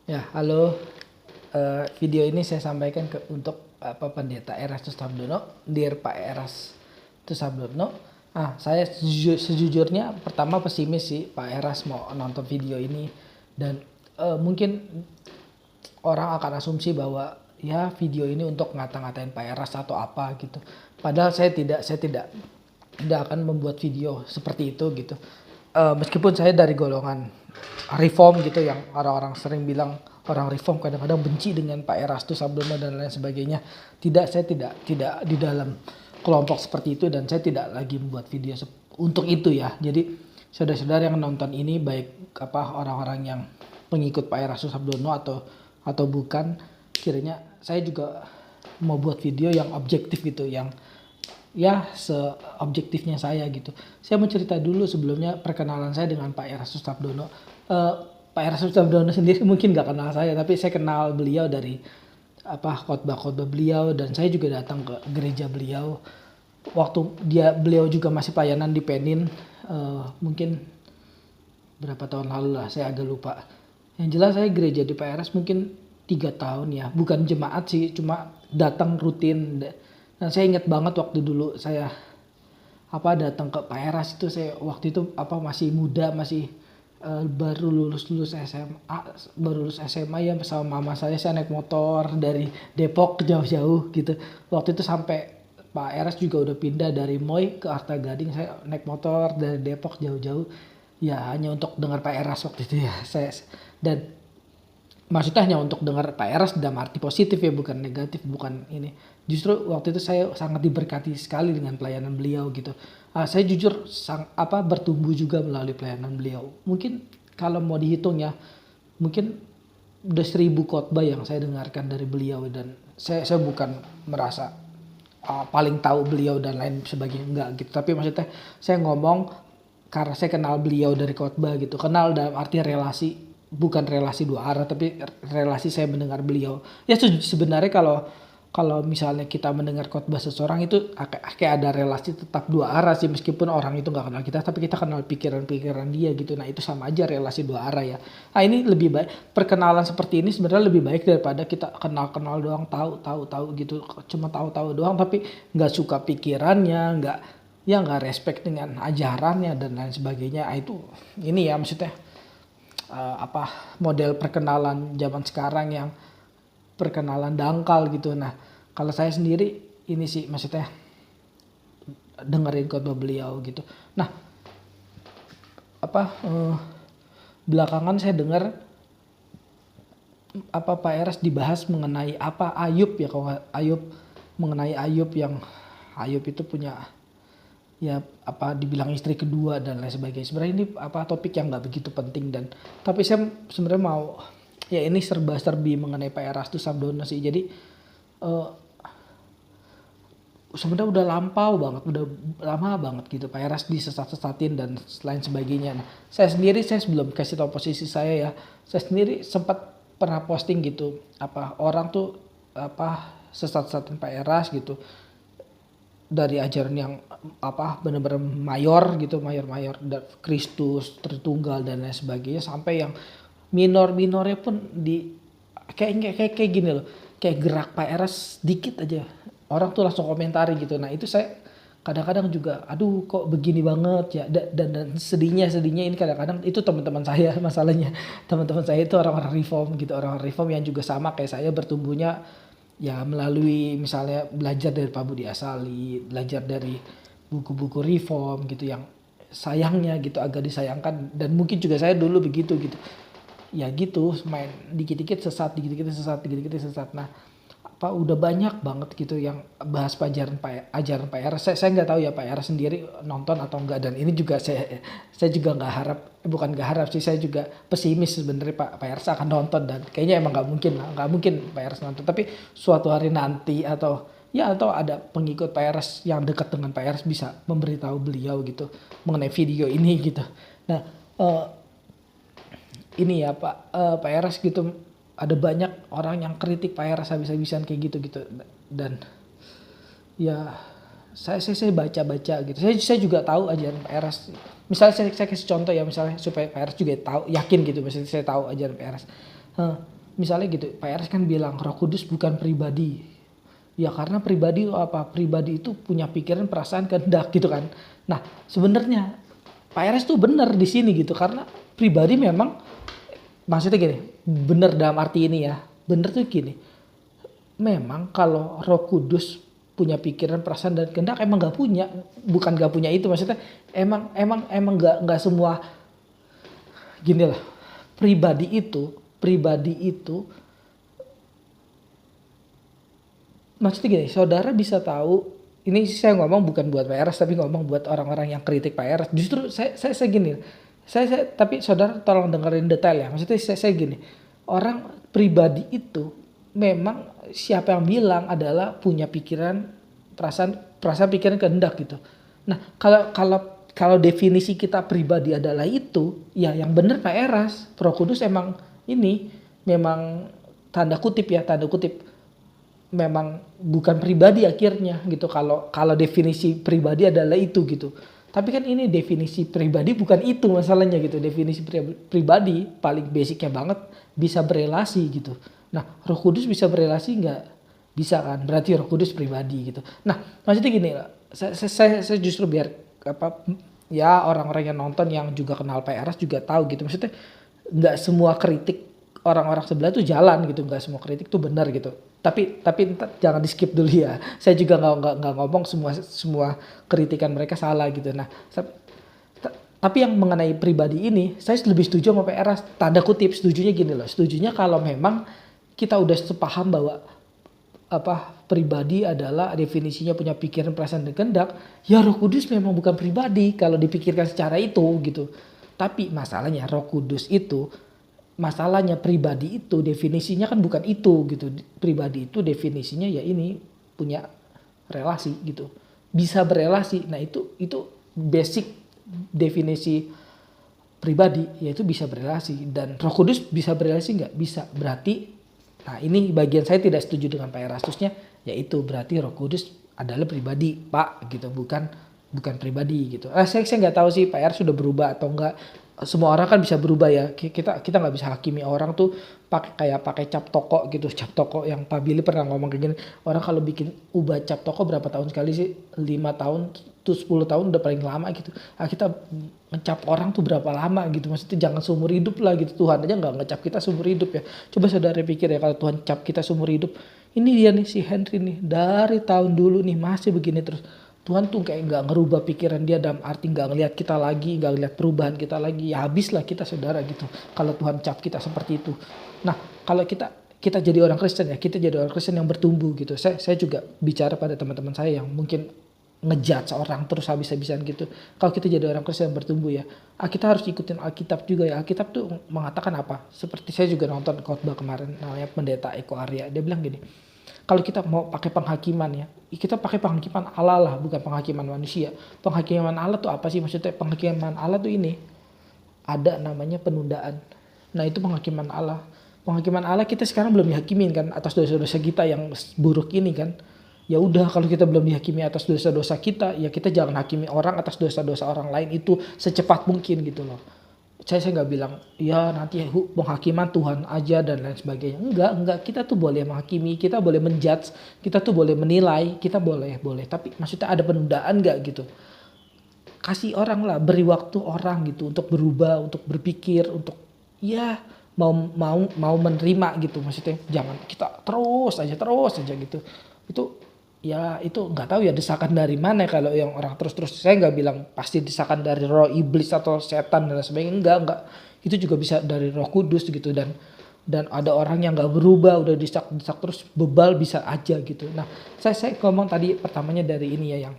Ya, halo. Video ini saya sampaikan untuk Pendeta Eras Tusabdono, Dear Pak Eras Tusabdono. Saya sejujurnya pertama pesimis sih Pak Eras mau nonton video ini, dan mungkin orang akan asumsi bahwa ya video ini untuk ngata-ngatain Pak Eras atau apa gitu. Padahal saya tidak akan membuat video seperti itu gitu. Meskipun saya dari golongan reform gitu, yang orang-orang sering bilang orang reform kadang-kadang benci dengan Pak Erastu Sabdono dan lain sebagainya. Saya tidak di dalam kelompok seperti itu, dan saya tidak lagi membuat video untuk itu ya. Jadi saudara-saudara yang nonton ini, baik orang-orang yang pengikut Pak Erastu Sabdono atau bukan, kiranya saya juga mau buat video yang objektif gitu, yang ya seobjektifnya saya gitu. Saya mau cerita dulu sebelumnya perkenalan saya dengan Pak Erastus Sabdono. Pak Erastus Sabdono sendiri mungkin gak kenal saya, tapi saya kenal beliau dari khotbah-khotbah beliau, dan saya juga datang ke gereja beliau waktu beliau juga masih pelayanan di Penin, mungkin berapa tahun lalu lah, saya agak lupa. Yang jelas saya gereja di PRS mungkin 3 tahun ya, bukan jemaat sih, cuma datang rutin. Nah, saya ingat banget waktu dulu saya datang ke PRS itu, saya waktu itu masih muda, masih baru lulus SMA, baru lulus SMA ya, sama mama saya naik motor dari Depok jauh-jauh gitu. Waktu itu sampai Pak Eras juga udah pindah dari Moy ke Arta Gading, saya naik motor dari Depok jauh-jauh ya, hanya untuk dengar Pak Eras waktu itu ya. Dan maksudnya hanya untuk dengar Pak Eras dalam arti positif ya, bukan negatif, bukan ini. Justru waktu itu saya sangat diberkati sekali dengan pelayanan beliau gitu. Saya jujur bertumbuh juga melalui pelayanan beliau. Mungkin kalau mau dihitung ya, mungkin udah 1000 khotbah yang saya dengarkan dari beliau, dan saya bukan merasa paling tahu beliau dan lain sebagainya, enggak gitu. Tapi maksudnya saya ngomong karena saya kenal beliau dari khotbah gitu. Kenal dalam arti relasi, bukan relasi dua arah, tapi relasi saya mendengar beliau. Ya sebenarnya kalau misalnya kita mendengar khotbah seseorang itu kayak ada relasi tetap dua arah sih, meskipun orang itu nggak kenal kita, tapi kita kenal pikiran-pikiran dia gitu. Nah, itu sama aja relasi dua arah ya. Nah, ini lebih baik, perkenalan seperti ini sebenarnya lebih baik daripada kita kenal-kenal doang, tahu gitu, cuma tahu-tahu doang tapi nggak suka pikirannya, nggak respect dengan ajarannya dan lain sebagainya. Itu ini ya, maksudnya model perkenalan zaman sekarang yang perkenalan dangkal gitu. Nah, kalau saya sendiri ini sih, maksudnya dengerin khotbah beliau gitu. Nah, belakangan saya dengar Pak Eras dibahas mengenai Ayub ya, mengenai Ayub, yang Ayub itu punya ya dibilang istri kedua dan lain sebagainya. Sebenarnya ini topik yang nggak begitu penting, tapi saya sebenarnya mau ya, ini serba-serbi mengenai Pak Erastu Sabdono sih. Jadi sebenarnya udah lama banget gitu Pak Eras disesat-sesatin dan lain sebagainya. Nah, saya sebelum kasih tahu posisi saya ya, saya sendiri sempat pernah posting gitu, orang tuh sesat-sesatin Pak Eras gitu, dari ajaran yang benar-benar mayor gitu, mayor Kristus Tritunggal dan lain sebagainya, sampai yang minornya pun kayak gini loh, kayak gerak Pak Eras dikit aja orang tuh langsung komentari gitu. Nah, itu saya kadang-kadang juga aduh kok begini banget ya, dan sedihnya ini kadang-kadang itu teman-teman saya masalahnya. Teman-teman saya itu orang-orang reform yang juga sama kayak saya, bertumbuhnya ya melalui misalnya belajar dari Pak Budi Asali, belajar dari buku-buku reform gitu, yang sayangnya gitu agak disayangkan, dan mungkin juga saya dulu begitu gitu ya, gitu main dikit-dikit sesat. Nah, udah banyak banget gitu yang bahas ajaran Pak Eras. Saya nggak tahu ya Pak Eras sendiri nonton atau enggak, dan ini juga saya juga bukan nggak harap sih, saya juga pesimis sebenarnya Pak Eras akan nonton, dan kayaknya emang nggak mungkin Pak Eras nonton. Tapi suatu hari nanti atau ada pengikut Pak Eras yang dekat dengan Pak Eras bisa memberitahu beliau gitu mengenai video ini gitu. Nah, ini ya Pak Eras gitu, ada banyak orang yang kritik Pak Eras habis-habisan kayak gitu, dan ya saya baca gitu. Saya juga tahu ajaran Pak Eras. Misalnya saya kasih contoh ya, misalnya supaya Pak Eras juga tahu, yakin gitu, misalnya saya tahu ajaran Pak Eras. misalnya gitu, Pak Eras kan bilang Roh Kudus bukan pribadi. Ya karena pribadi itu apa? Pribadi itu punya pikiran, perasaan, kehendak gitu kan. Nah sebenarnya Pak Eras tuh benar di sini gitu, karena pribadi memang, maksudnya gini, benar dalam arti ini ya, benar tuh gini. Memang kalau Roh Kudus punya pikiran, perasaan, dan kehendak emang nggak punya, bukan nggak punya itu, maksudnya emang nggak semua, gini lah, pribadi itu maksudnya gini, saudara bisa tahu, ini saya ngomong bukan buat Pak Eras tapi ngomong buat orang-orang yang kritik Pak Eras. Justru saya gini, tapi saudara tolong dengerin detail ya. Maksudnya saya gini, orang pribadi itu memang siapa yang bilang adalah punya pikiran, perasaan pikiran, kehendak gitu. Nah kalau definisi kita pribadi adalah itu, ya yang benar Pak Eras, Roh Kudus emang ini memang tanda kutip memang bukan pribadi akhirnya gitu, kalau definisi pribadi adalah itu gitu. Tapi kan ini definisi pribadi bukan itu masalahnya gitu. Definisi pribadi paling basicnya banget bisa berelasi gitu. Nah Roh Kudus bisa berelasi nggak? Bisa kan, berarti Roh Kudus pribadi gitu. Nah maksudnya gini, saya justru biar apa ya, orang-orang yang nonton yang juga kenal Pak Eras juga tahu gitu. Maksudnya nggak semua kritik orang-orang sebelah tuh jalan gitu, nggak semua kritik tuh benar gitu. Tapi jangan di skip dulu ya. Saya juga nggak ngomong semua kritikan mereka salah gitu. Nah tapi yang mengenai pribadi ini saya lebih setuju sama Pak Eras, tanda kutip setujunya gini loh. Setujunya kalau memang kita udah sepaham bahwa apa pribadi adalah definisinya punya pikiran, perasaan, dan kehendak, ya Roh Kudus memang bukan pribadi kalau dipikirkan secara itu gitu. Tapi masalahnya Roh Kudus itu, masalahnya pribadi itu definisinya kan bukan itu gitu. Pribadi itu definisinya ya ini punya relasi gitu, bisa berelasi. Nah itu basic definisi pribadi, yaitu bisa berelasi. Dan Roh Kudus bisa berelasi nggak? Bisa. Berarti nah ini bagian saya tidak setuju dengan Pak Erastusnya, yaitu berarti Roh Kudus adalah pribadi Pak gitu, bukan pribadi gitu. Saya nggak tahu sih Pak Eras sudah berubah atau enggak. Semua orang kan bisa berubah ya. Kita nggak bisa hakimi orang tuh pakai cap toko gitu. Cap toko yang Pak Billy pernah ngomong kayak gini. Orang kalau bikin ubah cap toko berapa tahun sekali sih? 5 tahun tuh 10 tahun udah paling lama gitu. Nah, kita ngecap orang tuh berapa lama gitu. Maksudnya jangan seumur hidup lah gitu. Tuhan aja nggak ngecap kita seumur hidup ya. Coba saudara pikir ya, kalau Tuhan cap kita seumur hidup. Ini dia nih si Henry nih, dari tahun dulu nih masih begini terus. Tuhan tuh kayak nggak ngerubah pikiran dia, dalam arti nggak ngelihat kita lagi, nggak ngelihat perubahan kita lagi. Ya habislah kita saudara gitu. Kalau Tuhan cap kita seperti itu. Nah kalau kita jadi orang Kristen ya, kita jadi orang Kristen yang bertumbuh gitu. Saya juga bicara pada teman-teman saya yang mungkin ngejudge seorang terus habis-habisan gitu. Kalau kita jadi orang Kristen yang bertumbuh ya, kita harus ikutin Alkitab juga ya. Alkitab tuh mengatakan apa? Seperti saya juga nonton khotbah kemarin, namanya Pendeta Eko Arya. Dia bilang gini, kalau kita mau pakai penghakiman ya, kita pakai penghakiman Allah lah, bukan penghakiman manusia. Penghakiman Allah tuh apa sih? Maksudnya penghakiman Allah tuh ini, ada namanya penundaan. Nah itu penghakiman Allah. Penghakiman Allah kita sekarang belum dihakimin kan atas dosa-dosa kita yang buruk ini kan. Ya udah, kalau kita belum dihakimi atas dosa-dosa kita, ya kita jangan hakimi orang atas dosa-dosa orang lain itu secepat mungkin gitu loh. Saya nggak bilang ya nanti penghakiman Tuhan aja dan lain sebagainya. Enggak, kita tuh boleh menghakimi, kita boleh menjudge, kita tuh boleh menilai, kita boleh. Tapi maksudnya ada penundaan nggak gitu? Kasih orang lah, beri waktu orang gitu untuk berubah, untuk berpikir, untuk ya mau menerima gitu. Maksudnya jangan kita terus aja gitu. Itu ya itu nggak tahu ya desakan dari mana. Kalau yang orang terus saya nggak bilang pasti desakan dari roh iblis atau setan dan sebagainya, enggak, itu juga bisa dari Roh Kudus gitu. Dan ada orang yang nggak berubah udah disak terus bebal, bisa aja gitu. Nah saya ngomong tadi pertamanya dari ini ya, yang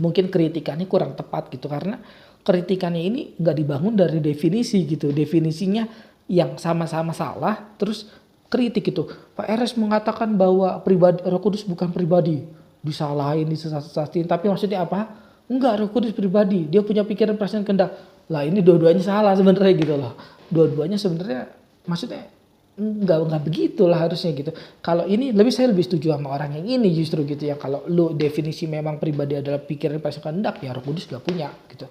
mungkin kritikannya kurang tepat gitu, karena kritikannya ini nggak dibangun dari definisi gitu, definisinya yang sama-sama salah terus kritik itu. Pak Eras mengatakan bahwa pribadi Roh Kudus bukan pribadi, disalahin, disesat-sesatin. Tapi maksudnya apa? Enggak, Roh Kudus pribadi, dia punya pikiran, perasaan, kehendak. Lah ini dua-duanya salah sebenarnya gitu loh. Dua-duanya sebenarnya maksudnya enggak begitulah harusnya gitu. Kalau ini saya lebih setuju sama orang yang ini justru gitu ya. Kalau lu definisi memang pribadi adalah pikiran, perasaan, kehendak, ya Roh Kudus gak punya gitu.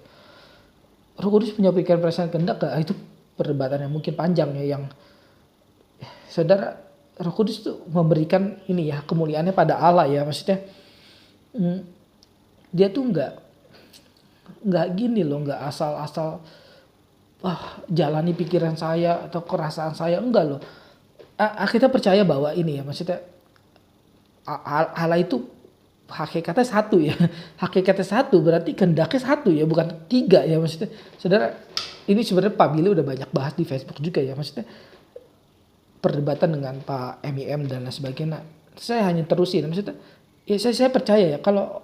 Roh Kudus punya pikiran, perasaan, kehendak gak? Itu perdebatan yang mungkin panjang ya, yang saudara, Roh Kudus tuh memberikan ini ya, kemuliaannya pada Allah ya, maksudnya dia tuh nggak gini loh, nggak asal-asal jalani pikiran saya atau kerasaan saya, enggak loh. Kita percaya bahwa ini ya, maksudnya Allah itu hakikatnya satu ya. Hakikatnya satu berarti kehendaknya satu ya, bukan tiga ya, maksudnya. Saudara, ini sebenarnya Pak Billy udah banyak bahas di Facebook juga ya, maksudnya perdebatan dengan Pak MIM dan lain sebagainya. Saya hanya terusin, maksudnya ya saya percaya ya, kalau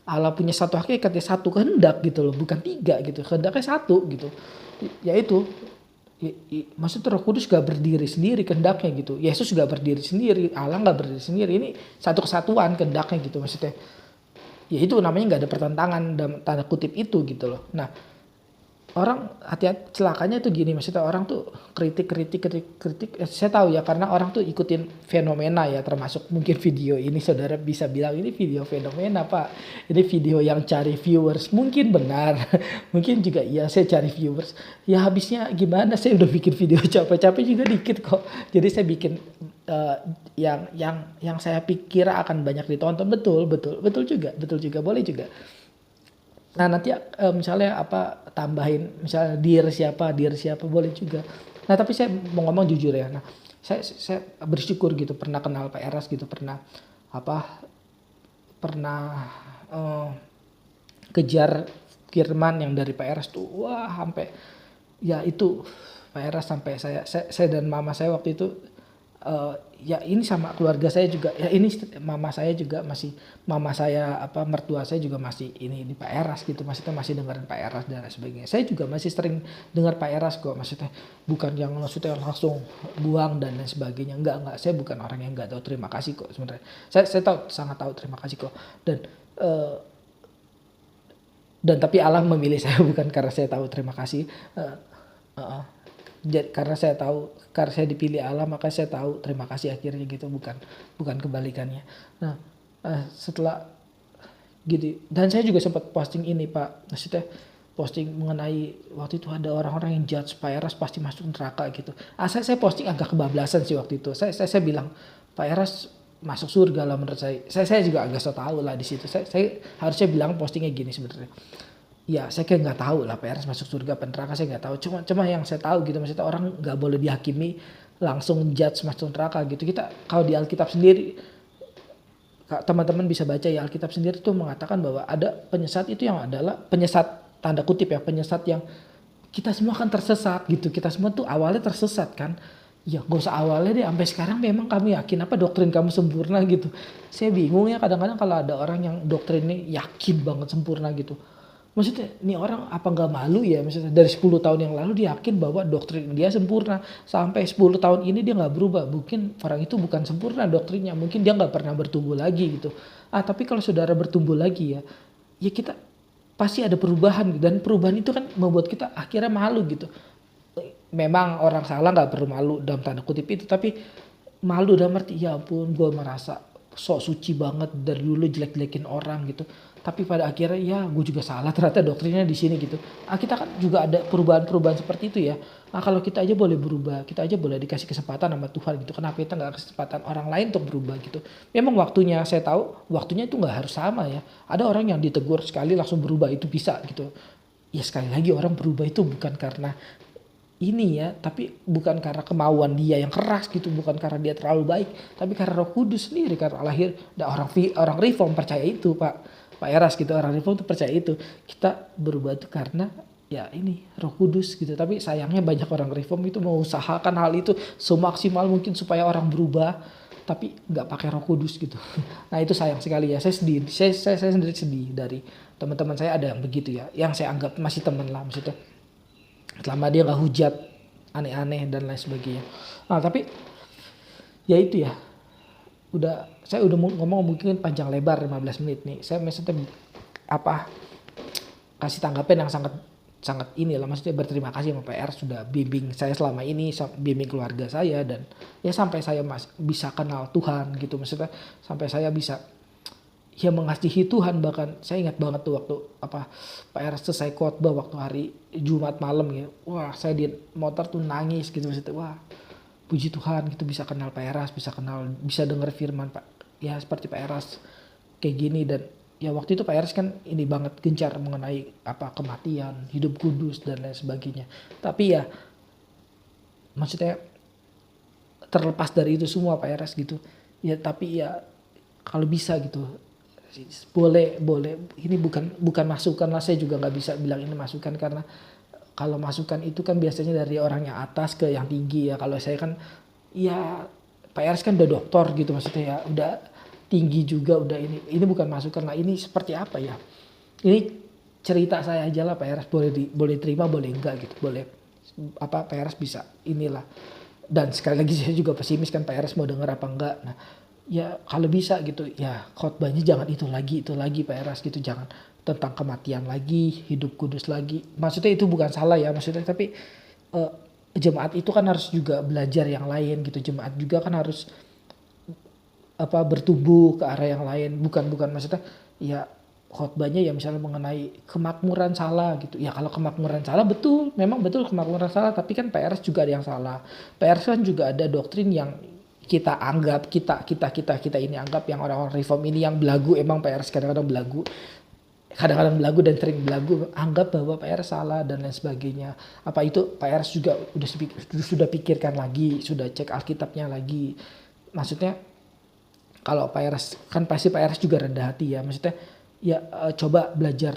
Allah punya satu hakikat ya, satu kehendak gitu loh, bukan tiga gitu, kehendaknya satu gitu, yaitu maksudnya Roh Kudus gak berdiri sendiri kehendaknya gitu, Yesus gak berdiri sendiri, Allah gak berdiri sendiri, ini satu kesatuan kehendaknya gitu, maksudnya ya itu namanya gak ada pertentangan dalam tanda kutip itu gitu loh. Nah, orang hati-hati, celakanya tuh gini, maksudnya orang tuh kritik, saya tahu ya, karena orang tuh ikutin fenomena ya, termasuk mungkin video ini saudara bisa bilang ini video fenomena Pak, ini video yang cari viewers, mungkin benar, mungkin juga iya saya cari viewers, ya habisnya gimana, saya udah bikin video capek-capek juga dikit kok, jadi saya bikin yang saya pikir akan banyak ditonton, betul juga, boleh juga. Nah nanti misalnya tambahin misalnya dir siapa boleh juga. Nah tapi saya mau ngomong jujur ya. Nah saya bersyukur gitu pernah kenal Pak Eras gitu, pernah kejar kiriman yang dari Pak Eras tuh, wah sampai ya itu Pak Eras sampai saya dan mama saya waktu itu ya ini sama keluarga saya juga ya, ini mama saya mertua saya juga masih ini di Pak Eras gitu, maksudnya masih dengerin Pak Eras dan lain sebagainya. Saya juga masih sering dengar Pak Eras kok, maksudnya bukan yang maksudnya langsung buang dan lain sebagainya, enggak, saya bukan orang yang enggak tahu terima kasih kok sebenarnya. Saya tahu, sangat tahu terima kasih kok, dan tapi Allah memilih saya bukan karena saya tahu terima kasih, karena saya dipilih Allah maka saya tahu terima kasih akhirnya gitu, bukan kebalikannya. Nah setelah gitu, dan saya juga sempat posting ini Pak, maksudnya posting mengenai waktu itu ada orang-orang yang judge Pak Eras pasti masuk neraka gitu. Saya posting agak kebablasan sih waktu itu. Saya bilang Pak Eras masuk surga lah menurut saya. Saya juga agak so tahu lah di situ. Saya harusnya bilang postingnya gini sebenarnya. Ya saya kayak nggak tahu lah Pak Eras masuk surga apa neraka, saya nggak tahu. Cuma yang saya tahu gitu, maksudnya orang nggak boleh dihakimi langsung judge masuk neraka gitu. Kita kalau di Alkitab sendiri, teman-teman bisa baca ya, Alkitab sendiri tuh mengatakan bahwa ada penyesat itu yang adalah penyesat tanda kutip ya, penyesat yang kita semua kan tersesat gitu. Kita semua tuh awalnya tersesat kan. Ya gak usah awalnya deh, sampai sekarang memang kamu yakin apa doktrin kamu sempurna gitu. Saya bingung ya kadang-kadang kalau ada orang yang doktrinnya yakin banget sempurna gitu. Maksudnya ini orang apa gak malu ya, maksudnya dari 10 tahun yang lalu dia yakin bahwa doktrin dia sempurna, sampai 10 tahun ini dia gak berubah. Mungkin orang itu bukan sempurna doktrinnya, mungkin dia gak pernah bertumbuh lagi gitu. Tapi kalau saudara bertumbuh lagi ya kita pasti ada perubahan, dan perubahan itu kan membuat kita akhirnya malu gitu. Memang orang salah gak perlu malu dalam tanda kutip itu, tapi malu dalam arti ya ampun gue merasa sok suci banget dari dulu jelek-jelekin orang gitu. Tapi pada akhirnya ya gue juga salah ternyata doktrinnya di sini gitu. Kita kan juga ada perubahan-perubahan seperti itu ya. Kalau kita aja boleh berubah, kita aja boleh dikasih kesempatan sama Tuhan gitu. Kenapa kita nggak kesempatan orang lain untuk berubah gitu? Memang waktunya, saya tahu waktunya itu nggak harus sama ya. Ada orang yang ditegur sekali langsung berubah, itu bisa gitu. Ya sekali lagi orang berubah itu bukan karena ini ya, tapi bukan karena kemauan dia yang keras gitu, bukan karena dia terlalu baik, tapi karena Roh Kudus sendiri, karena lahir. Dan orang reform percaya itu Pak Eras gitu, orang reform tuh percaya itu. Kita berubah itu karena ya ini Roh Kudus gitu. Tapi sayangnya banyak orang reform itu mengusahakan hal itu semaksimal mungkin supaya orang berubah, tapi nggak pakai Roh Kudus gitu. Nah itu sayang sekali ya. Saya sedih, saya sendiri sedih dari teman-teman saya ada yang begitu ya, yang saya anggap masih teman lah maksudnya, selama dia nggak hujat aneh-aneh dan lain sebagainya. Nah tapi ya itu ya, saya udah ngomong mungkin panjang lebar 15 menit nih. Saya maksudnya kasih tanggapan yang sangat inilah, maksudnya berterima kasih sama PR sudah bimbing saya selama ini, bimbing keluarga saya, dan ya sampai saya bisa kenal Tuhan gitu, maksudnya sampai saya bisa ya mengasihi Tuhan. Bahkan saya ingat banget tuh waktu Pak Eras selesai khotbah waktu hari Jumat malam ya, wah saya di motor tuh nangis gitu maksudnya. Wah, puji Tuhan gitu bisa kenal Pak Eras, bisa denger firman Pak ya seperti Pak Eras kayak gini. Dan ya waktu itu Pak Eras kan ini banget gencar mengenai kematian, hidup kudus dan lain sebagainya. Tapi ya maksudnya terlepas dari itu semua Pak Eras gitu ya, tapi ya kalau bisa gitu boleh ini bukan masukan lah, saya juga nggak bisa bilang ini masukan, karena kalau masukan itu kan biasanya dari orang yang atas ke yang tinggi ya. Kalau saya kan ya Pak Eras kan udah doktor gitu maksudnya ya, udah tinggi juga, udah ini bukan masukan lah, ini seperti apa ya, ini cerita saya aja lah Pak Eras, boleh terima boleh enggak gitu, boleh Pak Eras bisa inilah. Dan sekali lagi saya juga pesimis kan Pak Eras mau denger apa enggak. Nah ya kalau bisa gitu ya khotbahnya jangan itu lagi Pak Eras gitu, jangan tentang kematian lagi, hidup kudus lagi. Maksudnya itu bukan salah ya maksudnya, tapi jemaat itu kan harus juga belajar yang lain gitu, jemaat juga kan harus bertumbuh ke arah yang lain, bukan maksudnya ya khotbahnya ya misalnya mengenai kemakmuran salah gitu ya. Kalau kemakmuran salah memang betul kemakmuran salah, tapi kan PRS juga ada yang salah. PRS kan juga ada doktrin yang kita anggap kita ini anggap yang orang-orang reform ini yang belagu, emang PRS kadang-kadang belagu dan sering belagu, anggap bahwa PRS salah dan lain sebagainya. Apa itu PRS juga sudah pikirkan lagi, sudah cek Alkitabnya lagi. Maksudnya kalau PRS kan pasti PRS juga rendah hati ya, maksudnya ya coba belajar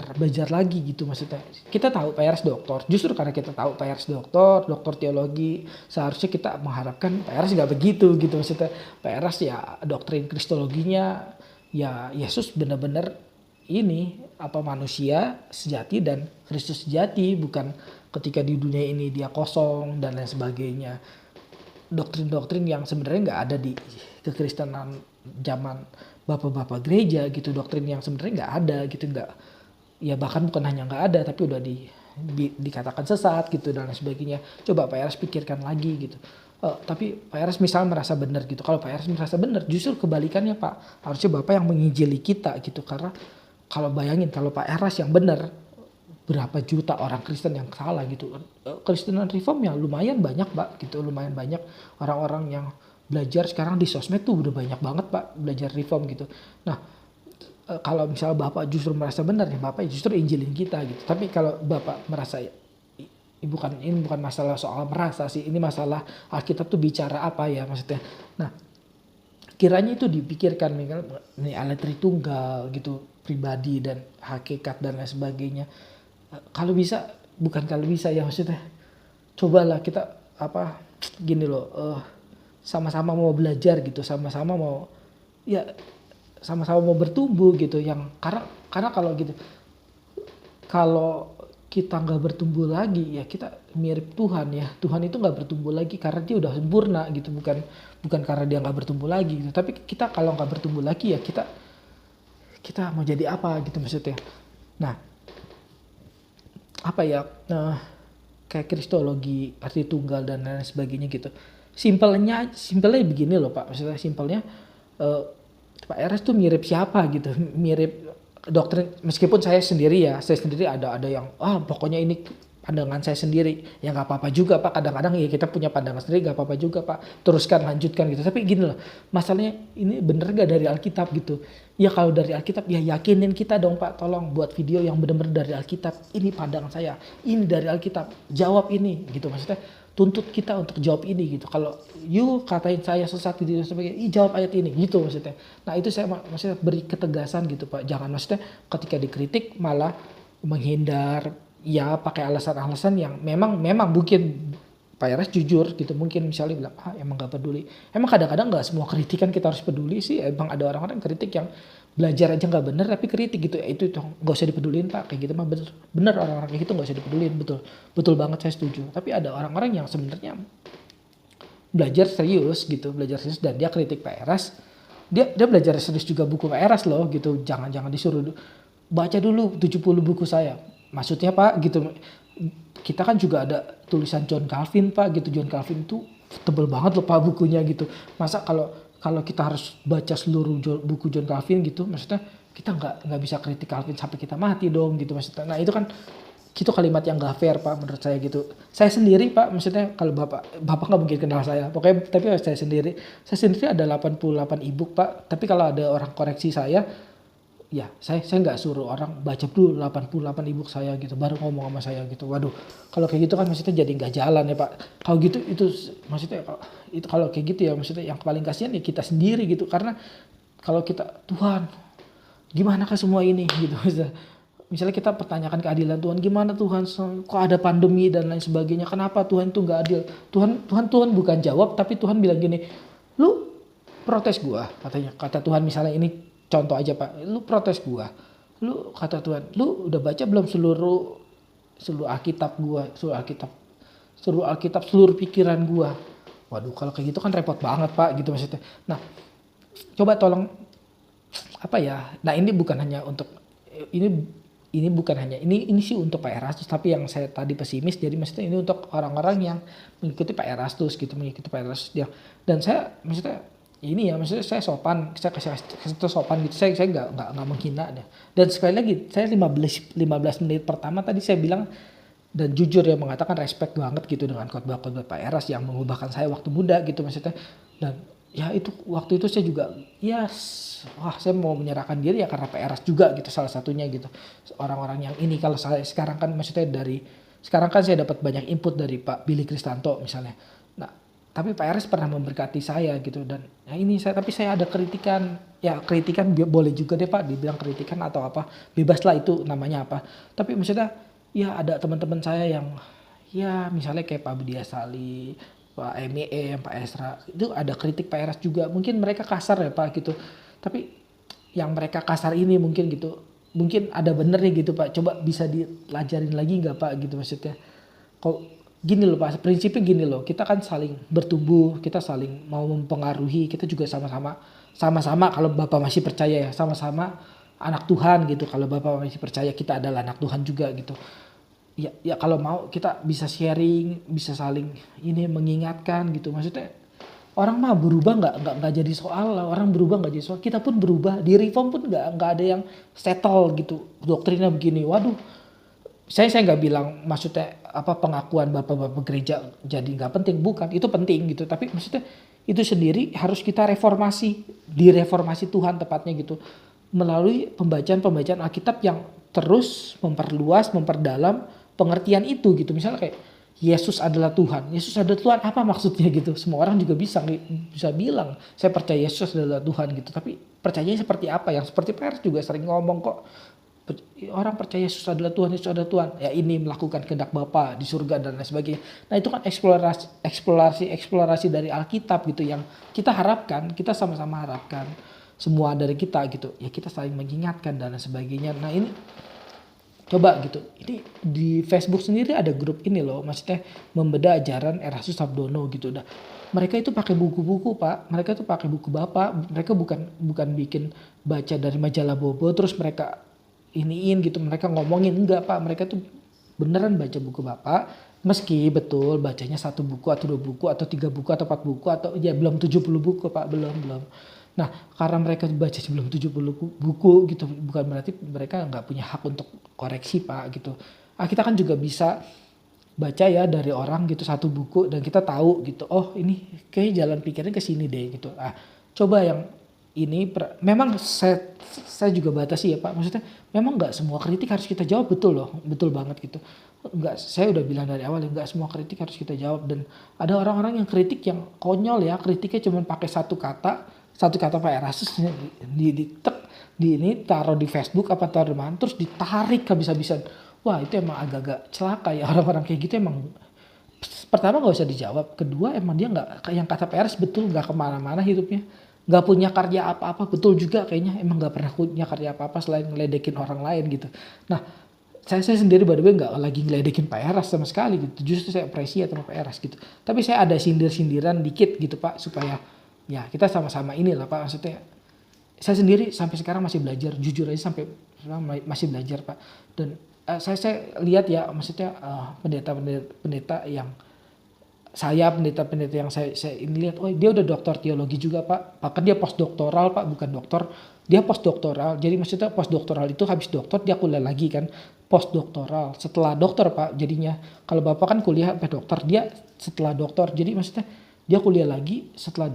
lagi gitu. Maksudnya kita tahu PRS doktor, justru karena kita tahu PRS doktor teologi, seharusnya kita mengharapkan PRS nggak begitu gitu. Maksudnya PRS ya doktrin kristologinya ya Yesus benar-benar ini manusia sejati dan Kristus sejati, bukan ketika di dunia ini dia kosong dan lain sebagainya. Doktrin-doktrin yang sebenarnya nggak ada di kekristenan zaman bapak-bapak gereja gitu, doktrin yang sebenarnya nggak ada gitu, nggak ya, bahkan bukan hanya nggak ada tapi udah dikatakan sesat gitu dan lain sebagainya. Coba Pak Eras pikirkan lagi gitu. Tapi Pak Eras misalnya merasa benar gitu, kalau Pak Eras merasa benar, justru kebalikannya Pak, harusnya Bapak yang menginjili kita gitu. Karena kalau bayangin kalau Pak Eras yang benar, berapa juta orang Kristen yang salah gitu. Kristenan reform ya lumayan banyak Pak gitu, lumayan banyak orang-orang yang belajar sekarang di sosmed tuh udah banyak banget Pak belajar reform gitu. Nah kalau misalnya Bapak justru merasa benar ya Bapak justru injilin kita gitu. Tapi kalau Bapak merasa ini bukan masalah soal merasa sih, ini masalah Alkitab tuh bicara apa ya maksudnya. Nah kiranya itu dipikirkan nih alat Tritunggal gitu, pribadi dan hakikat dan lain sebagainya. Kalau bisa ya maksudnya cobalah kita gini loh, sama-sama mau belajar gitu, sama-sama mau bertumbuh gitu, yang karena kalau gitu, kalau kita nggak bertumbuh lagi ya kita mirip Tuhan ya. Tuhan itu nggak bertumbuh lagi karena dia udah sempurna gitu, bukan karena dia nggak bertumbuh lagi gitu. Tapi kita kalau nggak bertumbuh lagi ya kita mau jadi apa gitu maksudnya. Nah kayak kristologi, arti tunggal dan lain sebagainya gitu. Simpelnya begini loh Pak, maksudnya simpelnya Pak Eras tuh mirip siapa gitu, mirip doktrin. Meskipun saya sendiri ada yang pokoknya ini pandangan saya sendiri, ya nggak apa-apa juga Pak, kadang-kadang ya kita punya pandangan sendiri, nggak apa-apa juga Pak, teruskan lanjutkan gitu. Tapi gini loh, masalahnya ini bener gak dari Alkitab gitu ya. Kalau dari Alkitab ya yakinin kita dong Pak, tolong buat video yang bener-bener dari Alkitab, ini pandangan saya, ini dari Alkitab, jawab ini gitu. Maksudnya tuntut kita untuk jawab ini gitu. Kalau you katain saya sesat gitu sebagai jawab ayat ini gitu maksudnya. Nah itu saya maksudnya beri ketegasan gitu Pak, jangan maksudnya ketika dikritik malah menghindar ya, pakai alasan-alasan yang memang mungkin Pak Eras jujur gitu, mungkin misalnya bilang emang gak peduli. Emang kadang-kadang gak semua kritikan kita harus peduli sih, emang ada orang-orang kritik yang belajar aja gak bener tapi kritik gitu, itu gak usah dipedulin Pak, kayak gitu mah bener orang-orang kayak gitu gak usah dipedulin, betul banget, saya setuju. Tapi ada orang-orang yang sebenarnya belajar serius dan dia kritik Pak Eras, dia belajar serius juga buku Pak Eras loh gitu, jangan disuruh baca dulu 70 buku saya. Maksudnya Pak gitu, kita kan juga ada tulisan John Calvin Pak gitu. John Calvin tuh tebel banget loh Pak bukunya gitu. Masa kalau kita harus baca seluruh buku John Calvin gitu, maksudnya kita nggak bisa kritik Calvin sampai kita mati dong gitu maksudnya. Nah itu kan kalimat yang gak fair Pak menurut saya gitu. Saya sendiri Pak, maksudnya kalau Bapak nggak mungkin kenal saya. Pokoknya tapi saya sendiri ada 88 ebook Pak. Tapi kalau ada orang koreksi saya, ya saya nggak suruh orang baca dulu 88 ebook saya gitu baru ngomong sama saya gitu. Waduh, kalau kayak gitu kan maksudnya jadi nggak jalan ya Pak. Kalau gitu itu maksudnya itu kalau kayak gitu ya maksudnya yang paling kasihan ya kita sendiri gitu. Karena kalau kita Tuhan gimana kah semua ini gitu. Misalnya kita pertanyakan keadilan Tuhan, gimana Tuhan kok ada pandemi dan lain sebagainya, kenapa Tuhan itu nggak adil? Tuhan bukan jawab, tapi Tuhan bilang gini, lu protes gua katanya, kata Tuhan misalnya ini contoh aja Pak, lu protes gua, lu kata Tuhan, lu udah baca belum seluruh Alkitab gua, seluruh pikiran gua. Waduh kalau kayak gitu kan repot banget Pak gitu maksudnya. Nah coba tolong apa ya, nah ini bukan hanya untuk ini bukan hanya ini sih untuk Pak Erastus, tapi yang saya tadi pesimis jadi maksudnya ini untuk orang-orang yang mengikuti Pak Erastus gitu, mengikuti Pak Erastus dia. Dan saya maksudnya ini ya maksudnya saya sopan, saya kasih sopan gitu, saya nggak menghina deh. Dan sekali lagi saya 15 menit pertama tadi saya bilang dan jujur ya mengatakan respect banget gitu dengan khotbah-khotbah Pak Eras yang mengubahkan saya waktu muda gitu maksudnya. Dan ya itu waktu itu saya juga saya mau menyerahkan diri ya karena Pak Eras juga gitu salah satunya gitu. Orang-orang yang ini kalau saya sekarang kan maksudnya sekarang kan saya dapat banyak input dari Pak Billy Kristanto misalnya. Nah, tapi Pak Eras pernah memberkati saya gitu dan ya ini tapi saya ada kritikan. Ya kritikan boleh juga deh Pak dibilang kritikan atau apa. Bebas lah itu namanya apa. Tapi maksudnya ya ada teman-teman saya yang ya misalnya kayak Pak Budi Asali, Pak MEM, Pak Esra, itu ada kritik Pak Eras juga. Mungkin mereka kasar ya Pak gitu. Tapi yang mereka kasar ini mungkin gitu. Mungkin ada benernya gitu Pak. Coba bisa dilajarin lagi nggak Pak gitu maksudnya. Kok gini loh Pak, prinsipnya gini loh. Kita kan saling bertumbuh, kita saling mau mempengaruhi, kita juga sama-sama kalau Bapak masih percaya ya, sama-sama anak Tuhan gitu. Kalau Bapak masih percaya kita adalah anak Tuhan juga gitu. Ya kalau mau kita bisa sharing, bisa saling ini mengingatkan gitu. Maksudnya orang mah berubah nggak jadi soal, orang berubah nggak jadi soal. Kita pun berubah, di reform pun nggak ada yang settle gitu. Doktrinnya begini, waduh. Saya nggak bilang maksudnya apa pengakuan bapak-bapak gereja jadi nggak penting, bukan, itu penting gitu. Tapi maksudnya itu sendiri harus kita reformasi, direformasi Tuhan tepatnya gitu. Melalui pembacaan Alkitab yang terus memperdalam pengertian itu gitu. Misalnya kayak Yesus adalah Tuhan. Yesus adalah Tuhan apa maksudnya gitu. Semua orang juga bisa bilang saya percaya Yesus adalah Tuhan gitu. Tapi percayanya seperti apa? Yang seperti Pers juga sering ngomong kok. Orang percaya Yesus adalah Tuhan, Yesus adalah Tuhan. Ya ini melakukan kehendak Bapa di surga dan lain sebagainya. Nah itu kan eksplorasi dari Alkitab gitu yang kita harapkan, kita sama-sama harapkan semua dari kita gitu. Ya kita saling mengingatkan dan lain sebagainya. Nah ini coba gitu. Ini di Facebook sendiri ada grup ini loh, maksudnya membedah ajaran Erastus Sabdono gitu. Nah, mereka itu pakai buku-buku Pak. Mereka itu pakai buku Bapak. Mereka bukan bikin baca dari majalah Bobo terus mereka iniin gitu, mereka ngomongin, enggak Pak, mereka tuh beneran baca buku Bapak, meski betul bacanya 1 buku atau 2 buku atau 3 buku atau 4 buku atau ya belum 70 buku Pak, belum. Nah karena mereka baca sebelum 70 buku gitu, bukan berarti mereka nggak punya hak untuk koreksi Pak gitu. Kita kan juga bisa baca ya dari orang gitu 1 buku dan kita tahu gitu, oh ini kayak jalan pikirnya ke sini deh gitu. Coba yang ini memang saya juga batasi ya Pak, maksudnya memang nggak semua kritik harus kita jawab, betul loh, betul banget gitu. Nggak, saya udah bilang dari awal ya nggak semua kritik harus kita jawab. Dan ada orang-orang yang kritik yang konyol ya, kritiknya cuma pakai satu kata Pak Erastus di ini taruh di Facebook apa taruh di mana terus ditarik habis-habisan. Wah itu emang agak-agak celaka ya, orang-orang kayak gitu emang pertama nggak usah dijawab, kedua emang dia nggak, yang kata Pak Erastus betul, nggak kemana-mana hidupnya. Gak punya karya apa-apa, betul juga kayaknya, emang gak pernah punya karya apa-apa selain ngeledekin orang lain gitu. Nah saya sendiri by the way gak lagi ngeledekin Pak Eras sama sekali gitu, justru saya apresiasi sama Pak Eras gitu. Tapi saya ada sindir-sindiran dikit gitu Pak, supaya ya kita sama-sama inilah Pak, maksudnya saya sendiri sampai sekarang masih belajar, jujur aja sampai masih belajar Pak. Dan saya lihat ya maksudnya pendeta yang saya pendeta-pendeta yang saya ini lihat, oh dia udah doktor teologi juga pak, bahkan dia postdoktoral pak, bukan doktor, dia postdoktoral. Jadi maksudnya postdoktoral itu habis doktor dia kuliah lagi kan, postdoktoral setelah dokter pak. Jadinya kalau bapak kan kuliah sampai dokter, dia setelah dokter, jadi maksudnya dia kuliah lagi setelah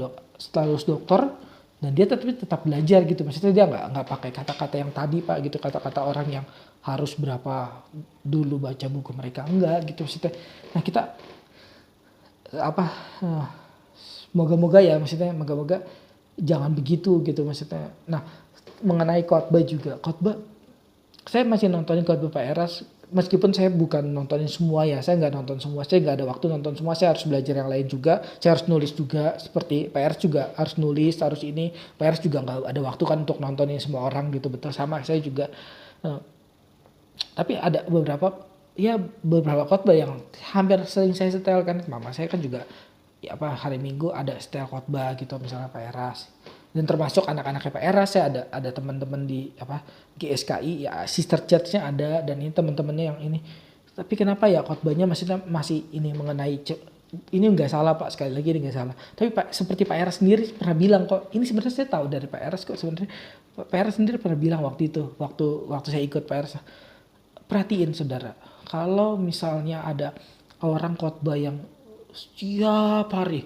lulus dokter, dan dia tetap belajar gitu. Maksudnya dia nggak pakai kata-kata yang tadi pak gitu, kata-kata orang yang harus berapa dulu baca buku mereka, enggak gitu maksudnya. Nah kita apa moga-moga ya, maksudnya moga-moga jangan begitu gitu maksudnya. Nah mengenai khotbah juga, khotbah saya masih nontonin khotbah Pak Eras, meskipun saya bukan nontonin semua ya, saya nggak nonton semua, saya nggak ada waktu nonton semua, saya harus belajar yang lain juga, saya harus nulis juga, seperti Pak Eras juga harus nulis, harus ini, Pak Eras juga nggak ada waktu kan untuk nontonin semua orang gitu, betul sama saya juga. Tapi ada beberapa khotbah yang hampir sering saya setel kan, mama saya kan juga ya hari Minggu ada setel khotbah gitu misalnya Pak Eras, dan termasuk anak-anaknya Pak Eras saya ada teman-teman di GSKI ya, sister church-nya ada, dan ini teman-temannya yang ini. Tapi kenapa ya khotbahnya masih ini mengenai ini nggak salah Pak, sekali lagi ini nggak salah, tapi Pak seperti Pak Eras sendiri pernah bilang kok, ini sebenarnya saya tahu dari Pak Eras kok, sebenarnya Pak Eras sendiri pernah bilang waktu itu, waktu saya ikut Pak Eras, perhatiin saudara, kalau misalnya ada orang khotbah yang setiap hari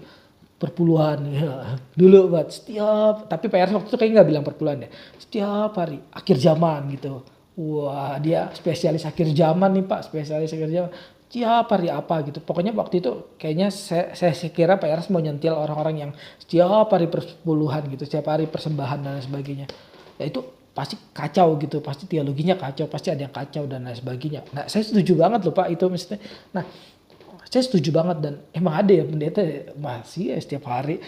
perpuluhan ya, dulu buat setiap, tapi PR waktu itu kayaknya nggak bilang perpuluhan ya, setiap hari akhir zaman gitu, wah dia spesialis akhir zaman nih pak, spesialis akhir zaman, setiap hari apa gitu, pokoknya waktu itu kayaknya saya kira PR mau nyentil orang-orang yang setiap hari perpuluhan gitu, setiap hari persembahan dan sebagainya, ya itu pasti kacau gitu, pasti teologinya kacau, pasti ada yang kacau dan lain sebagainya. Nah saya setuju banget loh pak itu maksudnya. Nah saya setuju banget, dan emang ada ya pendeta masih ya setiap hari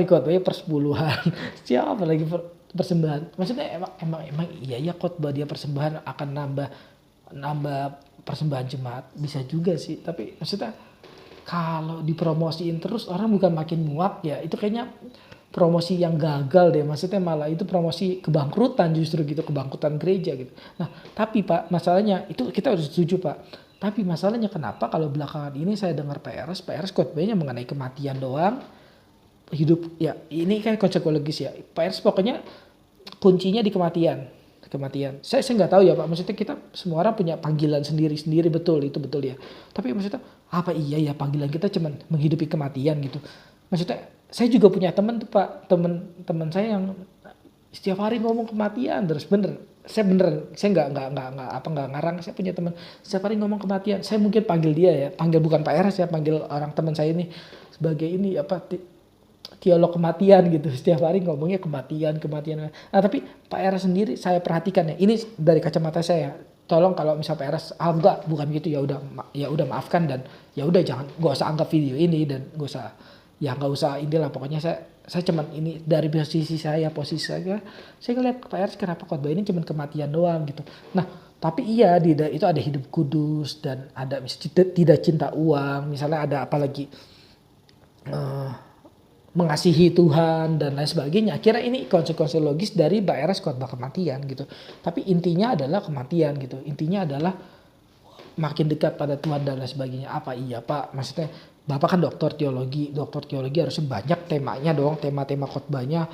khotbahnya persepuluhan, setiap lagi persembahan. Maksudnya emang iya khotbah dia persembahan akan nambah persembahan jemaat, bisa juga sih. Tapi maksudnya kalau dipromosiin terus orang bukan makin muak ya, itu kayaknya promosi yang gagal deh, maksudnya malah itu promosi kebangkrutan justru gitu, kebangkrutan gereja gitu. Nah tapi pak masalahnya itu kita harus setuju pak, tapi masalahnya kenapa kalau belakangan ini saya dengar PRS khotbahnya mengenai kematian doang, hidup ya ini kan konsep logis ya, PRS pokoknya kuncinya di kematian. Saya nggak tahu ya pak, maksudnya kita semua orang punya panggilan sendiri betul, itu betul ya, tapi maksudnya apa iya ya panggilan kita cuman menghidupi kematian gitu. Maksudnya saya juga punya teman tuh pak, teman saya yang setiap hari ngomong kematian terus, saya nggak ngarang, saya punya teman setiap hari ngomong kematian. Saya mungkin panggil dia ya, panggil bukan Pak Eras ya, panggil orang teman saya ini sebagai ini teolog kematian gitu, setiap hari ngomongnya kematian. Nah tapi Pak Eras sendiri saya perhatikan ya, ini dari kacamata saya, tolong kalau misal Pak Eras enggak bukan gitu, ya udah maafkan, dan ya udah jangan, gak usah anggap video ini, dan gak usah inilah, pokoknya saya cuman ini dari posisi saya ngeliat Pak Eras kenapa khotbah ini cuman kematian doang gitu. Nah tapi iya itu ada hidup kudus, dan ada misalnya tidak cinta uang, misalnya ada apalagi mengasihi Tuhan dan lain sebagainya. Kira ini konsekuensi logis dari Pak Eras khotbah kematian gitu. Tapi intinya adalah kematian gitu. Intinya adalah makin dekat pada Tuhan dan lain sebagainya. Apa iya Pak? Maksudnya Bapak kan doktor teologi harusnya banyak temanya dong, tema-tema khotbahnya,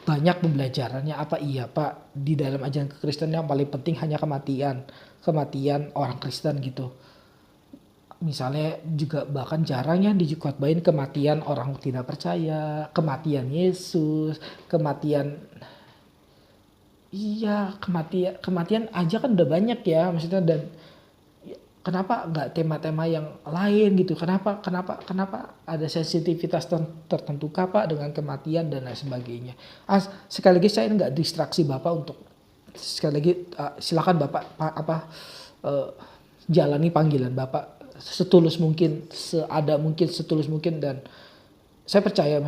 banyak pembelajarannya. Apa iya Pak? Di dalam ajaran kekristenan yang paling penting hanya kematian orang Kristen gitu. Misalnya juga bahkan jarang yang dikhotbahin kematian orang tidak percaya, kematian Yesus, kematian aja kan udah banyak ya maksudnya, dan kenapa nggak tema-tema yang lain gitu, kenapa ada sensitivitas tertentu Pak dengan kematian dan lain sebagainya. Sekali lagi saya nggak distraksi Bapak untuk, sekali lagi silakan Bapak jalani panggilan Bapak setulus mungkin, setulus mungkin, dan saya percaya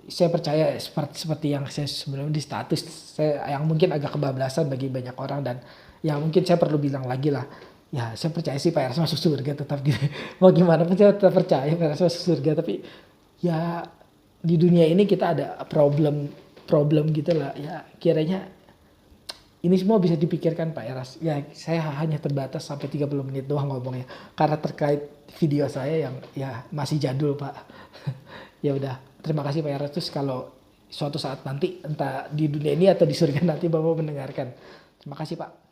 seperti yang saya sebelumnya di status saya yang mungkin agak kebablasan bagi banyak orang, dan ya mungkin saya perlu bilang lagi lah, ya saya percaya sih Pak Eras masuk surga tetap gitu, mau gimana pun saya tetap percaya Pak Eras masuk surga, tapi ya di dunia ini kita ada problem gitu lah ya, kiranya ini semua bisa dipikirkan Pak Eras. Ya saya hanya terbatas sampai 30 menit doang ngomongnya. Karena terkait video saya yang ya masih jadul Pak. Ya udah, terima kasih Pak Eras. Terus kalau suatu saat nanti entah di dunia ini atau di surga nanti Bapak mendengarkan. Terima kasih Pak.